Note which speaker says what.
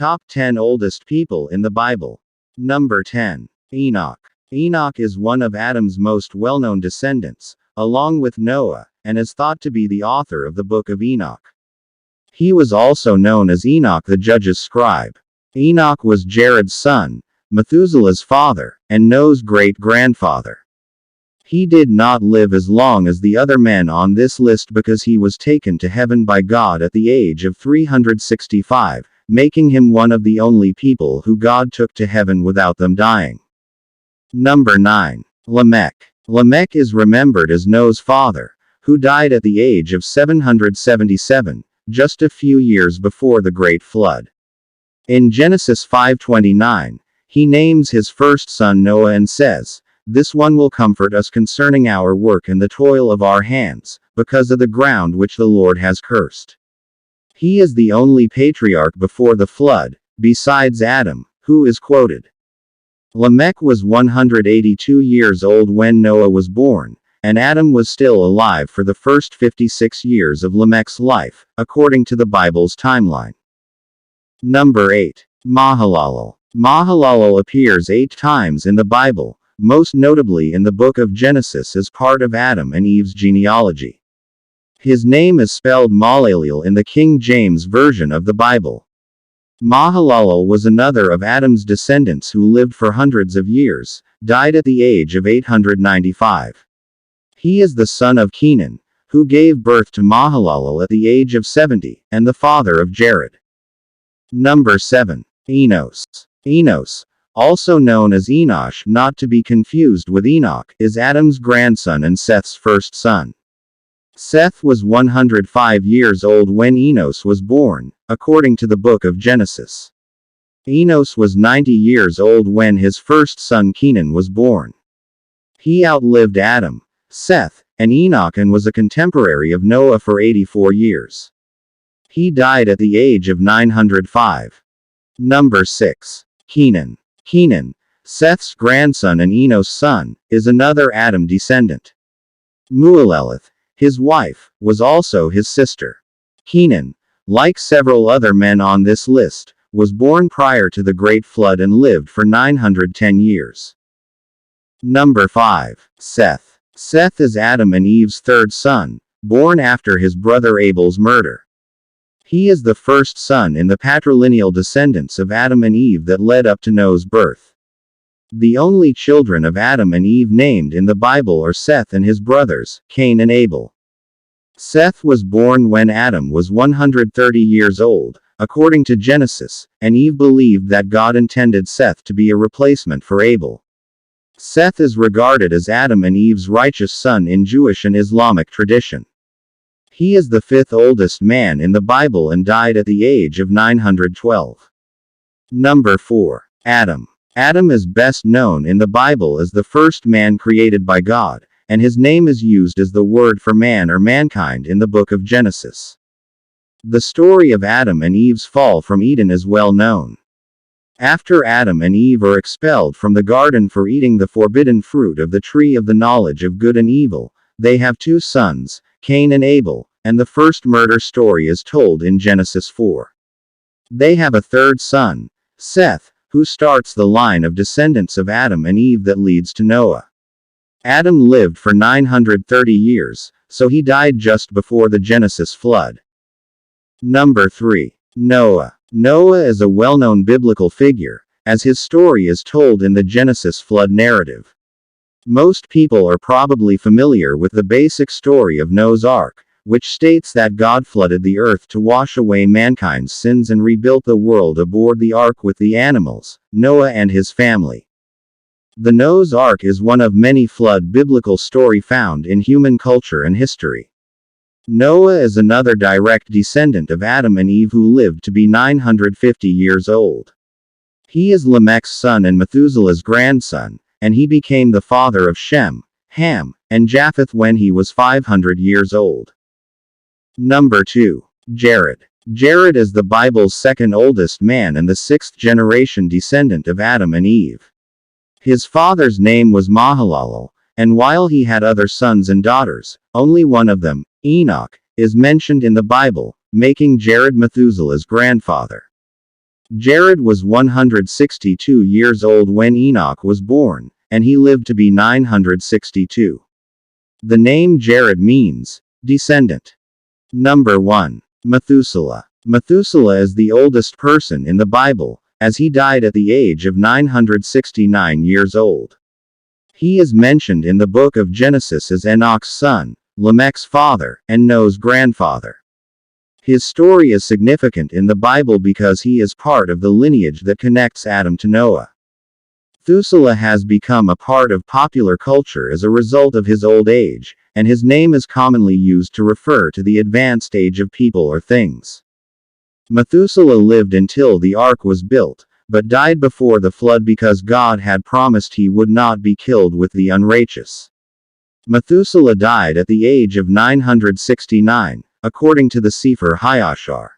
Speaker 1: Top 10 Oldest People in the Bible. Number 10. Enoch. Enoch is one of Adam's most well-known descendants, along with Noah, and is thought to be the author of the Book of Enoch. He was also known as Enoch the judge's scribe. Enoch was Jared's son, Methuselah's father, and Noah's great-grandfather. He did not live as long as the other men on this list because he was taken to heaven by God at the age of 365, making him one of the only people who God took to heaven without them dying. Number 9. Lamech. Lamech is remembered as Noah's father, who died at the age of 777, just a few years before the Great Flood. In Genesis 5:29, he names his first son Noah and says, "This one will comfort us concerning our work and the toil of our hands, because of the ground which the Lord has cursed." He is the only patriarch before the flood, besides Adam, who is quoted. Lamech was 182 years old when Noah was born, and Adam was still alive for the first 56 years of Lamech's life, according to the Bible's timeline. Number 8. Mahalalo. Mahalalo appears 8 times in the Bible, most notably in the book of Genesis as part of Adam and Eve's genealogy. His name is spelled Mahalaleel in the King James Version of the Bible. Mahalalo was another of Adam's descendants who lived for hundreds of years, died at the age of 895. He is the son of Kenan, who gave birth to Mahalalo at the age of 70, and the father of Jared. Number 7. Enos. Enos, also known as Enoch, not to be confused with Enoch, is Adam's grandson and Seth's first son. Seth was 105 years old when Enos was born, according to the book of Genesis. Enos was 90 years old when his first son Kenan was born. He outlived Adam, Seth, and Enoch and was a contemporary of Noah for 84 years. He died at the age of 905. Number 6. Kenan. Kenan, Seth's grandson and Enos' son, is another Adam descendant. Mualelith, his wife, was also his sister. Kenan, like several other men on this list, was born prior to the Great Flood and lived for 910 years. Number 5. Seth. Seth is Adam and Eve's third son, born after his brother Abel's murder. He is the first son in the patrilineal descendants of Adam and Eve that led up to Noah's birth. The only children of Adam and Eve named in the Bible are Seth and his brothers, Cain and Abel. Seth was born when Adam was 130 years old, according to Genesis, and Eve believed that God intended Seth to be a replacement for Abel. Seth is regarded as Adam and Eve's righteous son in Jewish and Islamic tradition. He is the 5th oldest man in the Bible and died at the age of 912. Number 4. Adam. Adam is best known in the Bible as the first man created by God, and his name is used as the word for man or mankind in the book of Genesis. The story of Adam and Eve's fall from Eden is well known. After Adam and Eve are expelled from the garden for eating the forbidden fruit of the tree of the knowledge of good and evil, they have 2 sons, Cain and Abel, and the first murder story is told in Genesis 4. They have a third son, Seth, who starts the line of descendants of Adam and Eve that leads to Noah. Adam lived for 930 years, so he died just before the Genesis flood. Number 3. Noah. Noah is a well-known biblical figure, as his story is told in the Genesis flood narrative. Most people are probably familiar with the basic story of Noah's Ark, which states that God flooded the earth to wash away mankind's sins and rebuilt the world aboard the ark with the animals, Noah and his family. The Noah's Ark is one of many flood biblical story found in human culture and history. Noah is another direct descendant of Adam and Eve who lived to be 950 years old. He is Lamech's son and Methuselah's grandson, and he became the father of Shem, Ham, and Japheth when he was 500 years old. Number 2. Jared. Jared is the Bible's 2nd oldest man and the 6th generation descendant of Adam and Eve. His father's name was Mahalalo, and while he had other sons and daughters, only one of them, Enoch, is mentioned in the Bible, making Jared Methuselah's grandfather. Jared was 162 years old when Enoch was born, and he lived to be 962. The name Jared means descendant. Number 1. Methuselah. Methuselah is the oldest person in the Bible, as he died at the age of 969 years old. He is mentioned in the book of Genesis as Enoch's son, Lamech's father, and Noah's grandfather. His story is significant in the Bible because he is part of the lineage that connects Adam to Noah. Methuselah has become a part of popular culture as a result of his old age, and his name is commonly used to refer to the advanced age of people or things. Methuselah lived until the ark was built, but died before the flood because God had promised he would not be killed with the unrighteous. Methuselah died at the age of 969, according to the Sefer Hayashar.